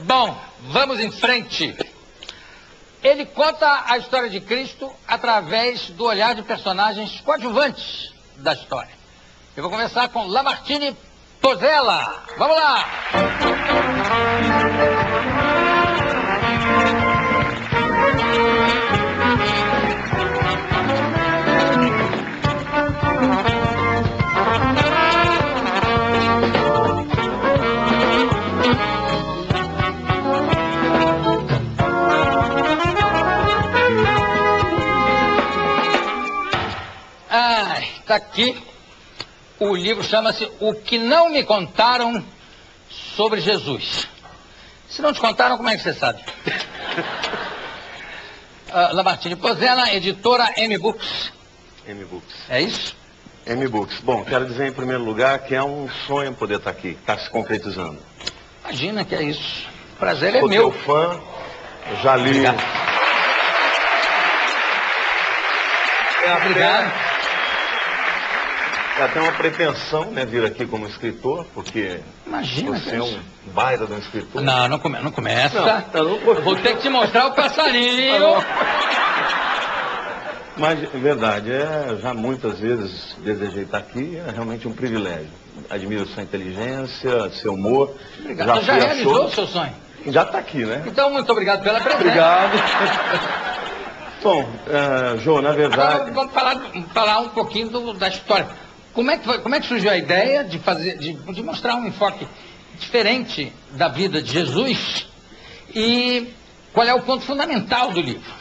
Bom, vamos em frente. Ele conta a história de Cristo através do olhar de personagens coadjuvantes da história. Eu vou começar com Lamartine Pozzella. Vamos lá! Está aqui, o livro chama-se O que não me contaram sobre Jesus. Se não te contaram, como é que você sabe? Lamartine Pozzella, editora M Books. M Books. É isso? M Books. Bom, quero dizer em primeiro lugar que é um sonho poder estar aqui, está se concretizando. Imagina que é isso. O prazer é Sou meu. teu fã, já li. Obrigado. Obrigado. É até uma pretensão, né, vir aqui como escritor, porque Imagina você que é é um isso. baita de um escritor. Não começa. Não, eu não Vou ter que te mostrar o passarinho. Mas, é verdade, já muitas vezes desejei estar aqui, é realmente um privilégio. Admiro sua inteligência, seu humor. Obrigado. Você já realizou o seu sonho? Já está aqui, né? Então, muito obrigado pela presença. Obrigado. Bom, Jô, na verdade... Agora vamos falar um pouquinho da história. Como é que surgiu a ideia de mostrar um enfoque diferente da vida de Jesus? E qual é o ponto fundamental do livro?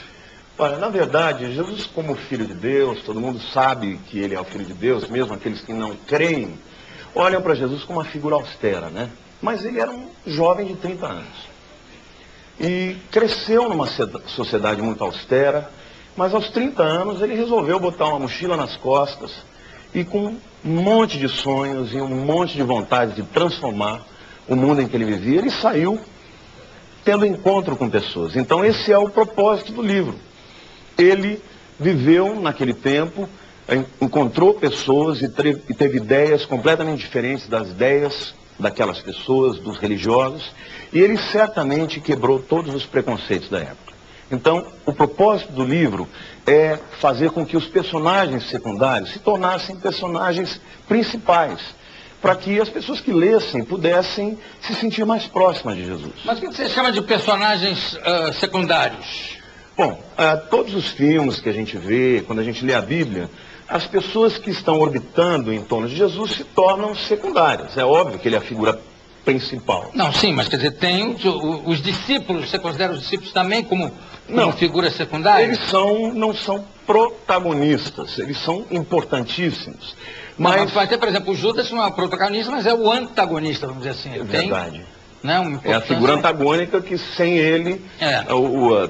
Olha, na verdade, Jesus como Filho de Deus, todo mundo sabe que ele é o Filho de Deus, mesmo aqueles que não creem, olham para Jesus como uma figura austera, né? Mas ele era um jovem de 30 anos. E cresceu numa sociedade muito austera, mas aos 30 anos ele resolveu botar uma mochila nas costas e com um monte de sonhos e um monte de vontade de transformar o mundo em que ele vivia, ele saiu tendo encontro com pessoas. Então esse é o propósito do livro. Ele viveu naquele tempo, encontrou pessoas e teve ideias completamente diferentes das ideias daquelas pessoas, dos religiosos, e ele certamente quebrou todos os preconceitos da época. Então, o propósito do livro é fazer com que os personagens secundários se tornassem personagens principais, para que as pessoas que lessem pudessem se sentir mais próximas de Jesus. Mas o que você chama de personagens secundários? Bom, todos os filmes que a gente vê, quando a gente lê a Bíblia, as pessoas que estão orbitando em torno de Jesus se tornam secundárias. É óbvio que ele é a figura principal. Não, sim, mas quer dizer, tem os discípulos, você considera os discípulos também como figuras secundárias? Eles não são protagonistas, eles são importantíssimos. Mas vai ter, por exemplo, o Judas não é o protagonista, mas é o antagonista, vamos dizer assim. Ele verdade. É a figura antagônica que sem ele,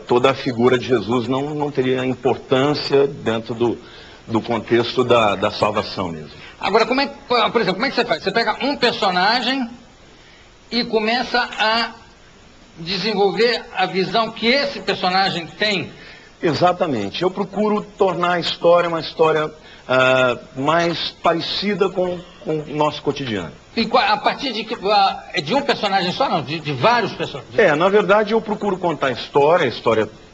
toda a figura de Jesus não teria importância dentro do contexto da salvação mesmo. Agora, por exemplo, como é que você faz? Você pega um personagem e começa a desenvolver a visão que esse personagem tem. Exatamente. Eu procuro tornar a história uma história mais parecida com o nosso cotidiano. E a partir de um personagem só, não? De vários personagens? Na verdade eu procuro contar a história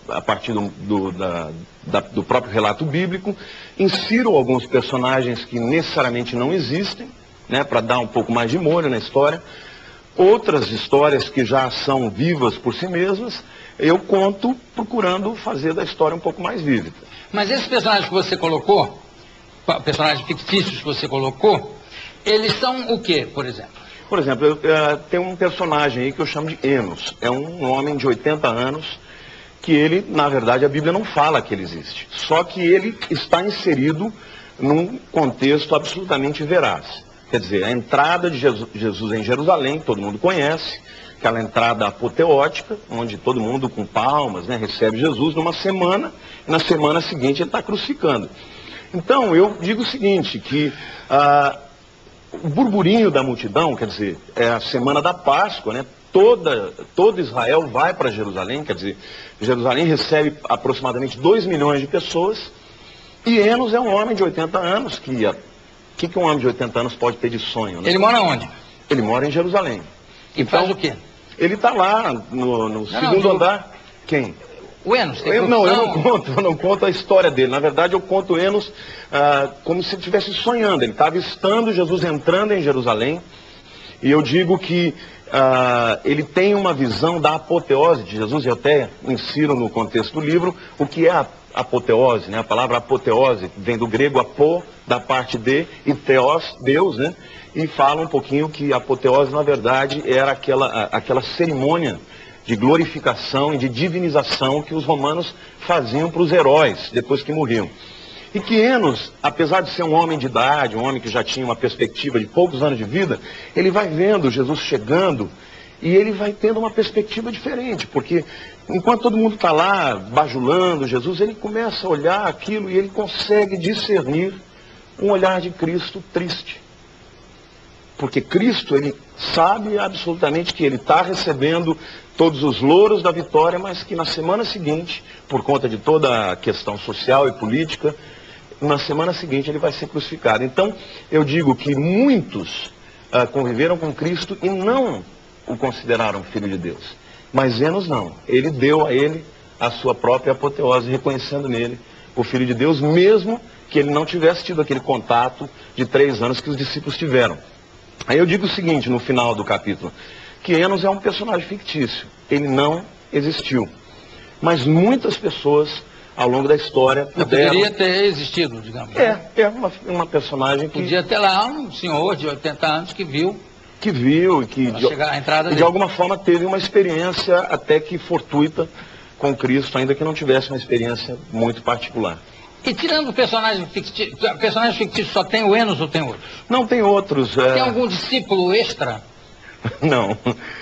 a partir do próprio relato bíblico. Insiro alguns personagens que necessariamente não existem, né, para dar um pouco mais de molho na história. Outras histórias que já são vivas por si mesmas, eu conto procurando fazer da história um pouco mais vívida. Mas esses personagens que você colocou, personagens fictícios que você colocou, eles são o quê, por exemplo? Por exemplo, tem um personagem aí que eu chamo de Enos. É um homem de 80 anos que ele, na verdade, a Bíblia não fala que ele existe. Só que ele está inserido num contexto absolutamente veraz. Quer dizer, a entrada de Jesus em Jerusalém, todo mundo conhece, aquela entrada apoteótica, onde todo mundo com palmas, né, recebe Jesus numa semana, e na semana seguinte ele está crucificando. Então, eu digo o seguinte, que o burburinho da multidão, quer dizer, é a semana da Páscoa, né? Todo Israel vai para Jerusalém, quer dizer, Jerusalém recebe aproximadamente 2 milhões de pessoas, e Enos é um homem de 80 anos, que um homem de 80 anos pode ter de sonho, né? Ele mora onde? Ele mora em Jerusalém. E faz o quê? Ele está lá no segundo andar. Quem? O Enos tem eu não conto a história dele. Na verdade, eu conto o Enos como se ele estivesse sonhando. Ele está avistando Jesus entrando em Jerusalém. E eu digo que ele tem uma visão da apoteose de Jesus. Eu até insiro no contexto do livro o que é a apoteose, né? A palavra apoteose vem do grego apo, da parte de, e theos, Deus, né? E fala um pouquinho que a apoteose, na verdade, era aquela cerimônia de glorificação e de divinização que os romanos faziam para os heróis depois que morriam. E que Enos, apesar de ser um homem de idade, um homem que já tinha uma perspectiva de poucos anos de vida, ele vai vendo Jesus chegando e ele vai tendo uma perspectiva diferente, porque enquanto todo mundo está lá bajulando Jesus, ele começa a olhar aquilo e ele consegue discernir um olhar de Cristo triste. Porque Cristo, ele sabe absolutamente que ele está recebendo todos os louros da vitória, mas que na semana seguinte, por conta de toda a questão social e política, na semana seguinte ele vai ser crucificado. Então, eu digo que muitos conviveram com Cristo e não o consideraram filho de Deus. Mas Enos não. Ele deu a ele a sua própria apoteose, reconhecendo nele o filho de Deus, mesmo que ele não tivesse tido aquele contato de 3 anos que os discípulos tiveram. Aí eu digo o seguinte, no final do capítulo, que Enos é um personagem fictício. Ele não existiu. Mas muitas pessoas, ao longo da história, puderam... Poderia ter existido, digamos. É uma personagem que... Podia ter lá um senhor de 80 anos que viu e que chegar à entrada de dele. alguma forma teve uma experiência até que fortuita com Cristo, ainda que não tivesse uma experiência muito particular. E tirando o personagem fictício, só tem o Enos ou tem outros? Não, tem outros. Tem algum discípulo extra? Não.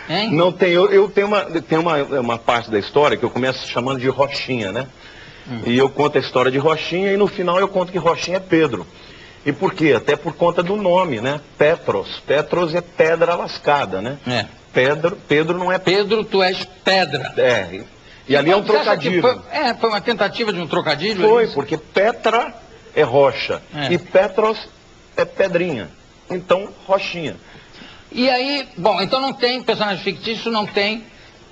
Hein? Não tem. Eu tenho uma parte da história que eu começo chamando de Rochinha, né? E eu conto a história de Rochinha e no final eu conto que Rochinha é Pedro. E por quê? Até por conta do nome, né? Petros. Petros é pedra lascada, né? É. Pedro não é... Pedro, tu és pedra. É. E ali é um trocadilho. Foi uma tentativa de um trocadilho? Foi, porque Petra é rocha e Petros é pedrinha. Então, Rochinha. E aí, bom, então não tem personagem fictício, não tem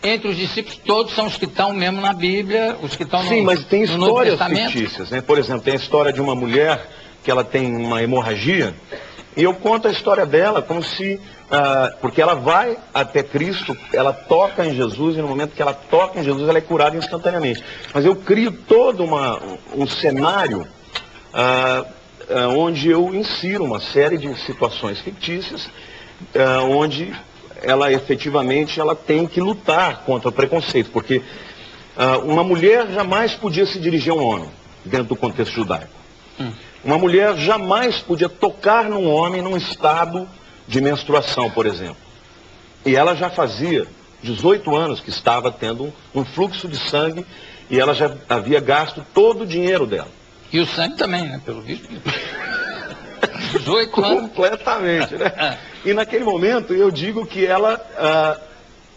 entre os discípulos, todos são os que estão mesmo na Bíblia, os que estão no Novo Testamento. Sim, mas tem histórias fictícias, né? Por exemplo, tem a história de uma mulher que ela tem uma hemorragia e eu conto a história dela como se... porque ela vai até Cristo, ela toca em Jesus e no momento que ela toca em Jesus ela é curada instantaneamente. Mas eu crio todo um cenário onde eu insiro uma série de situações fictícias onde ela efetivamente tem que lutar contra o preconceito, porque uma mulher jamais podia se dirigir a um homem dentro do contexto judaico. Uma mulher jamais podia tocar num homem num estado de menstruação, por exemplo. E ela já fazia 18 anos que estava tendo um fluxo de sangue e ela já havia gasto todo o dinheiro dela. E o sangue também, né? Pelo visto. 18 anos. Completamente, né? E naquele momento eu digo que ela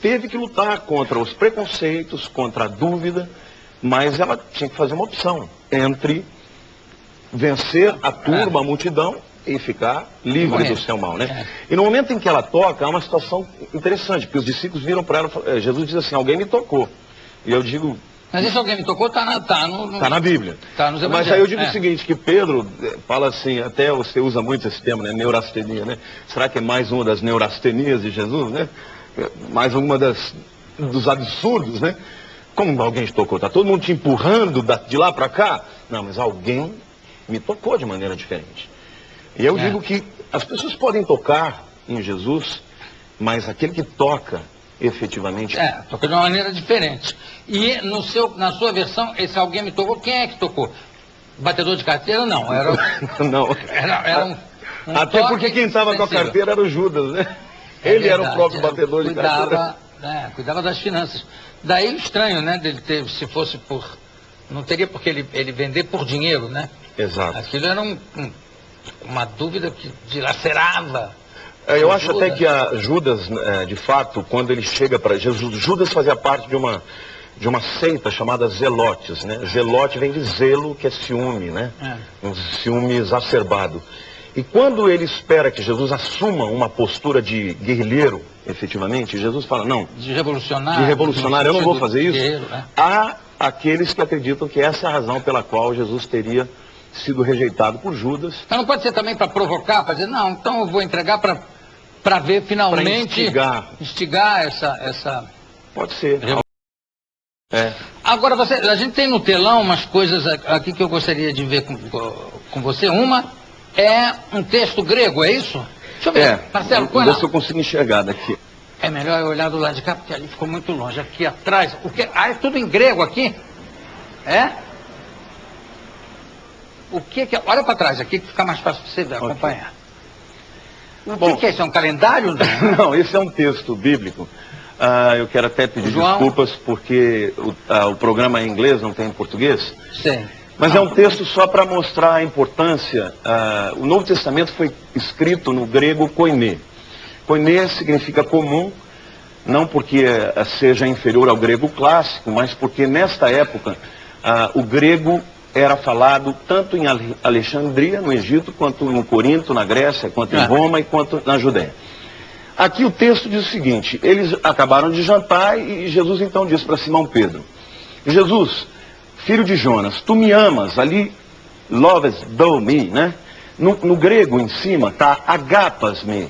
teve que lutar contra os preconceitos, contra a dúvida, mas ela tinha que fazer uma opção entre vencer a turma, a multidão, e ficar livre do seu mal, né? E no momento em que ela toca, há uma situação interessante, porque os discípulos viram para ela, Jesus diz assim, alguém me tocou. E eu digo... Mas esse alguém me tocou está na Bíblia. Tá nos Mas aí eu digo o seguinte, que Pedro fala assim, até você usa muito esse termo, né? Neurastenia, né? Será que é mais uma das neurastenias de Jesus, né? Mais uma dos absurdos, né? Como alguém te tocou? Está todo mundo te empurrando de lá para cá? Não, mas alguém me tocou de maneira diferente. E eu digo que as pessoas podem tocar em Jesus, mas aquele que toca efetivamente... toca de uma maneira diferente. E na sua versão, esse alguém me tocou, quem é que tocou? Batedor de carteira? Não, era... Não. Era um até porque quem estava com a carteira era o Judas, né? Ele era o próprio batedor de carteira. Cuidava das finanças. Daí o estranho, né, dele ter, se fosse por... Não teria por que ele vender por dinheiro, né? Exato. Aquilo era uma dúvida que dilacerava. Eu acho até que a Judas, de fato, quando ele chega para Jesus, Judas fazia parte de uma seita chamada Zelotes, né? Zelote vem de zelo, que é ciúme, né? Um ciúme exacerbado. E quando ele espera que Jesus assuma uma postura de guerrilheiro, efetivamente, Jesus fala, não, de revolucionário, eu não vou fazer isso. Né? Há aqueles que acreditam que essa é a razão pela qual Jesus teria sido rejeitado por Judas. Mas não pode ser também para provocar, para dizer, não, então eu vou entregar para ver finalmente instigar essa... Pode ser. Agora, a gente tem no telão umas coisas aqui que eu gostaria de ver com você. Uma é um texto grego, é isso? Deixa eu ver, Marcelo, põe lá. Ver se eu consigo enxergar daqui. É melhor eu olhar do lado de cá, porque ali ficou muito longe. Aqui atrás, é tudo em grego aqui? É? Olha para trás aqui, que fica mais fácil para você acompanhar. O que é isso? É um calendário? Não, esse é um texto bíblico. Eu quero até pedir desculpas, porque o programa é em inglês, não tem em português. Sim. Mas é um texto só para mostrar a importância. O Novo Testamento foi escrito no grego koiné. Koiné significa comum, não porque seja inferior ao grego clássico, mas porque nesta época o grego era falado tanto em Alexandria, no Egito, quanto em Corinto, na Grécia, quanto em Roma e quanto na Judéia. Aqui o texto diz o seguinte: eles acabaram de jantar e Jesus então disse para Simão Pedro: Jesus, filho de Jonas, tu me amas? Ali, lovest thou me, né? No grego em cima está agapas-me.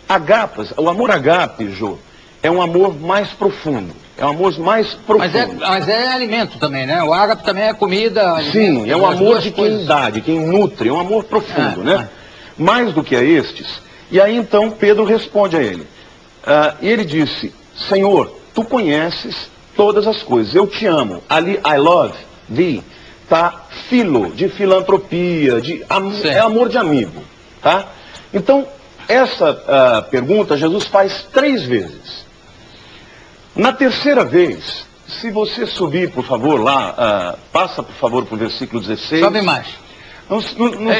Agapas, o amor agape, Jô, é um amor mais profundo. É um amor mais profundo. Mas é alimento também, né? O ágape também é comida. Alimento, sim, é um amor de quem dá, de quem nutre, é um amor profundo, né? Mais do que a estes. E aí então Pedro responde a ele. E ele disse: Senhor, tu conheces todas as coisas, eu te amo. Ali, I love thee, tá? Filo, de filantropia, é amor de amigo, tá? Então, essa pergunta Jesus faz 3 vezes. Na terceira vez, se você subir, por favor, lá, passa, por favor, para o versículo 16. Sobe mais. No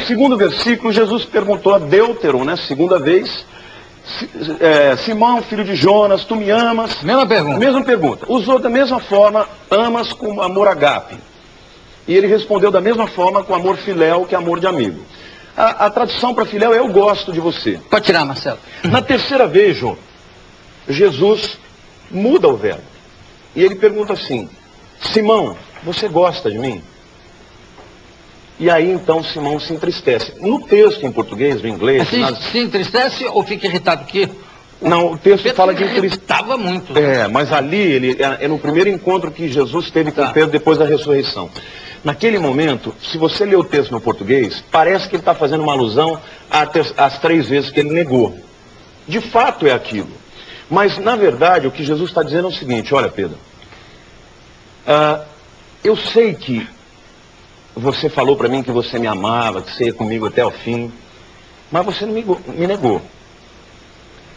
segundo versículo, Jesus perguntou a Deuteron, né, segunda vez, Simão, filho de Jonas, tu me amas? Mesma pergunta. Mesma pergunta. Usou da mesma forma, amas com amor agape. E ele respondeu da mesma forma com amor filéu, que é amor de amigo. A tradução para filéu é eu gosto de você. Pode tirar, Marcelo. Na terceira vez, João, Jesus muda o verbo. E ele pergunta assim: Simão, você gosta de mim? E aí então Simão se entristece. No texto em português, no inglês... Se entristece ou fica irritado? Porque não, o texto Pedro fala de entristece. Irritava muito. Né? Mas ali, é no primeiro encontro que Jesus teve com Pedro depois da ressurreição. Naquele momento, se você ler o texto no português, parece que ele está fazendo uma alusão às 3 vezes que ele negou. De fato é aquilo. Mas, na verdade, o que Jesus está dizendo é o seguinte: olha, Pedro, eu sei que você falou para mim que você me amava, que você ia comigo até o fim, mas você não me negou.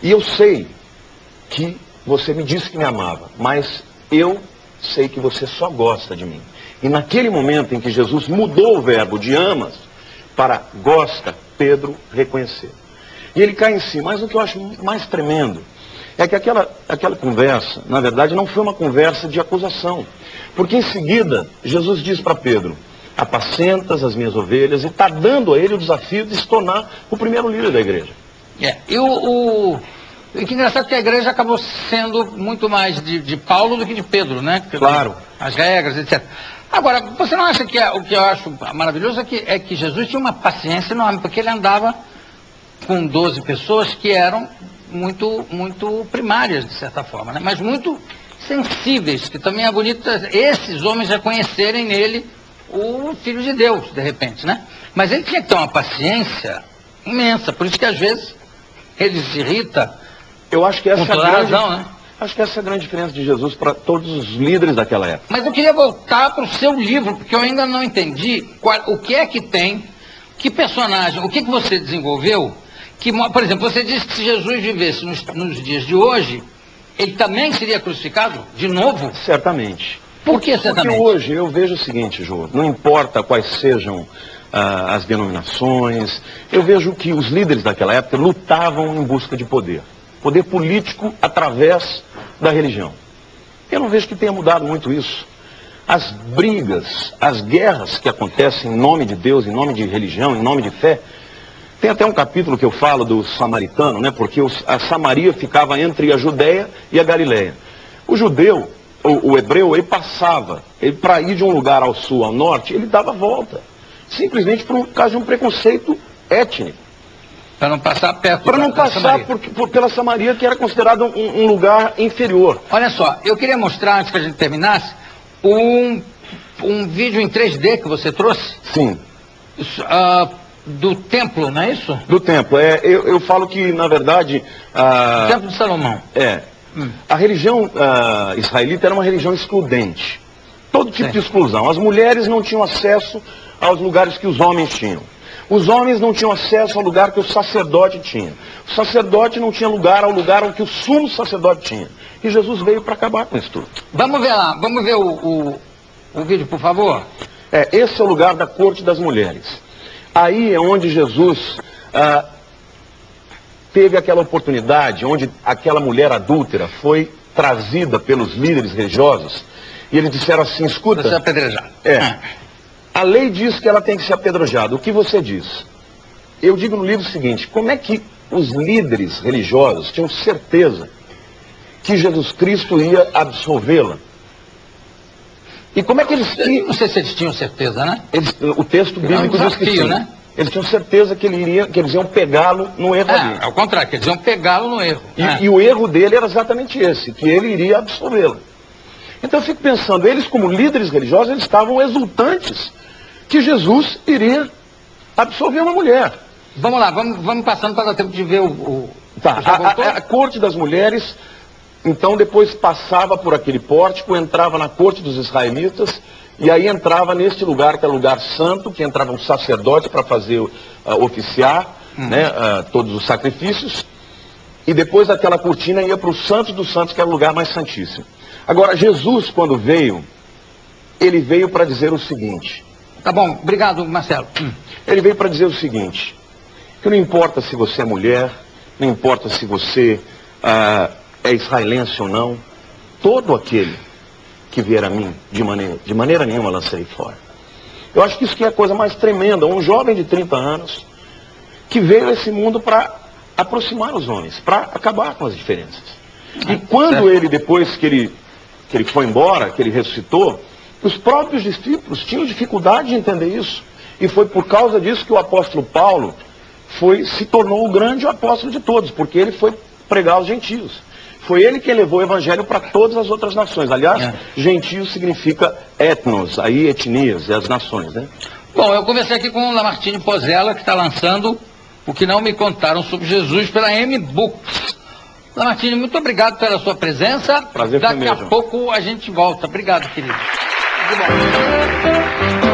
E eu sei que você me disse que me amava, mas eu sei que você só gosta de mim. E naquele momento em que Jesus mudou o verbo de amas para gosta, Pedro reconheceu. E ele cai em si. Mas o que eu acho mais tremendo é que aquela conversa, na verdade, não foi uma conversa de acusação. Porque em seguida, Jesus diz para Pedro: apacentas as minhas ovelhas, e está dando a ele o desafio de se tornar o primeiro líder da igreja. E o que engraçado é que a igreja acabou sendo muito mais de Paulo do que de Pedro, né? Claro. As regras, etc. Agora, você não acha que o que eu acho maravilhoso é que Jesus tinha uma paciência enorme, porque ele andava com 12 pessoas que eram muito primárias, de certa forma, né? Mas muito sensíveis, que também é bonito esses homens reconhecerem nele o Filho de Deus, de repente, né? Mas ele tinha que ter uma paciência imensa, por isso que às vezes ele se irrita. Eu acho que essa com toda razão, né? Acho que essa é a grande diferença de Jesus para todos os líderes daquela época. Mas eu queria voltar para o seu livro, porque eu ainda não entendi o que é que tem, que personagem, o que você desenvolveu, que, por exemplo, você disse que se Jesus vivesse nos dias de hoje, ele também seria crucificado de novo? Certamente. Por que certamente? Porque hoje eu vejo o seguinte, Jô, não importa quais sejam as denominações, eu vejo que os líderes daquela época lutavam em busca de poder. Poder político através da religião. Eu não vejo que tenha mudado muito isso. As brigas, as guerras que acontecem em nome de Deus, em nome de religião, em nome de fé, Tem até um capítulo que eu falo do samaritano, né? Porque a Samaria ficava entre a Judéia e a Galiléia. O judeu, o hebreu, ele passava, para ir de um lugar ao sul, ao norte, ele dava a volta. Simplesmente por causa de um preconceito étnico. Para não passar perto Para não passar pela Samaria, que era considerado um lugar inferior. Olha só, eu queria mostrar, antes que a gente terminasse, um vídeo em 3D que você trouxe. Sim. Do templo, não é isso? Do templo. Eu falo que, na verdade... O templo de Salomão. A religião israelita era uma religião excludente. Todo tipo de exclusão. As mulheres não tinham acesso aos lugares que os homens tinham. Os homens não tinham acesso ao lugar que o sacerdote tinha. O sacerdote não tinha lugar ao lugar que o sumo sacerdote tinha. E Jesus veio para acabar com isso tudo. Vamos ver lá, vamos ver o vídeo, por favor. Esse é o lugar da corte das mulheres. Aí é onde Jesus teve aquela oportunidade, onde aquela mulher adúltera foi trazida pelos líderes religiosos. E eles disseram assim, escuta... Você é apedrejado. A lei diz que ela tem que ser apedrejada. O que você diz? Eu digo no livro o seguinte, como é que os líderes religiosos tinham certeza que Jesus Cristo ia absolvê-la? E como é que eles... Não sei se eles tinham certeza, né? O texto bíblico diz que sim. Né? Eles tinham certeza que eles iam pegá-lo no erro ali. Ao contrário, que eles iam pegá-lo no erro. E o erro dele era exatamente esse, que ele iria absolvê-la. Então eu fico pensando, eles como líderes religiosos, eles estavam exultantes que Jesus iria absolver uma mulher. Vamos lá, vamos passando para dar tempo de ver a corte das mulheres, então depois passava por aquele pórtico, entrava na corte dos israelitas, e aí entrava neste lugar, que era o lugar santo, que entrava um sacerdote para fazer oficiar todos os sacrifícios, e depois daquela cortina ia para o Santo dos Santos, que era o lugar mais santíssimo. Agora, Jesus, quando veio, ele veio para dizer o seguinte... Tá bom, obrigado, Marcelo. Ele veio para dizer o seguinte, que não importa se você é mulher, não importa se você é israelense ou não, todo aquele que vier a mim, de maneira nenhuma lançarei fora. Eu acho que isso que é a coisa mais tremenda, um jovem de 30 anos, que veio a esse mundo para aproximar os homens, para acabar com as diferenças. E quando ele, depois que ele foi embora, que ele ressuscitou, os próprios discípulos tinham dificuldade de entender isso. E foi por causa disso que o apóstolo Paulo se tornou o grande apóstolo de todos, porque ele foi pregar aos gentios. Foi ele que levou o evangelho para todas as outras nações. Aliás, gentio significa etnos, aí etnias, as nações, né? Bom, eu conversei aqui com o Lamartine Pozella, que está lançando O Que Não Me Contaram Sobre Jesus pela M-Books. Lamartine, muito obrigado pela sua presença. Prazer foi meu, Daqui a pouco a gente volta. Obrigado, querido. Muito bom.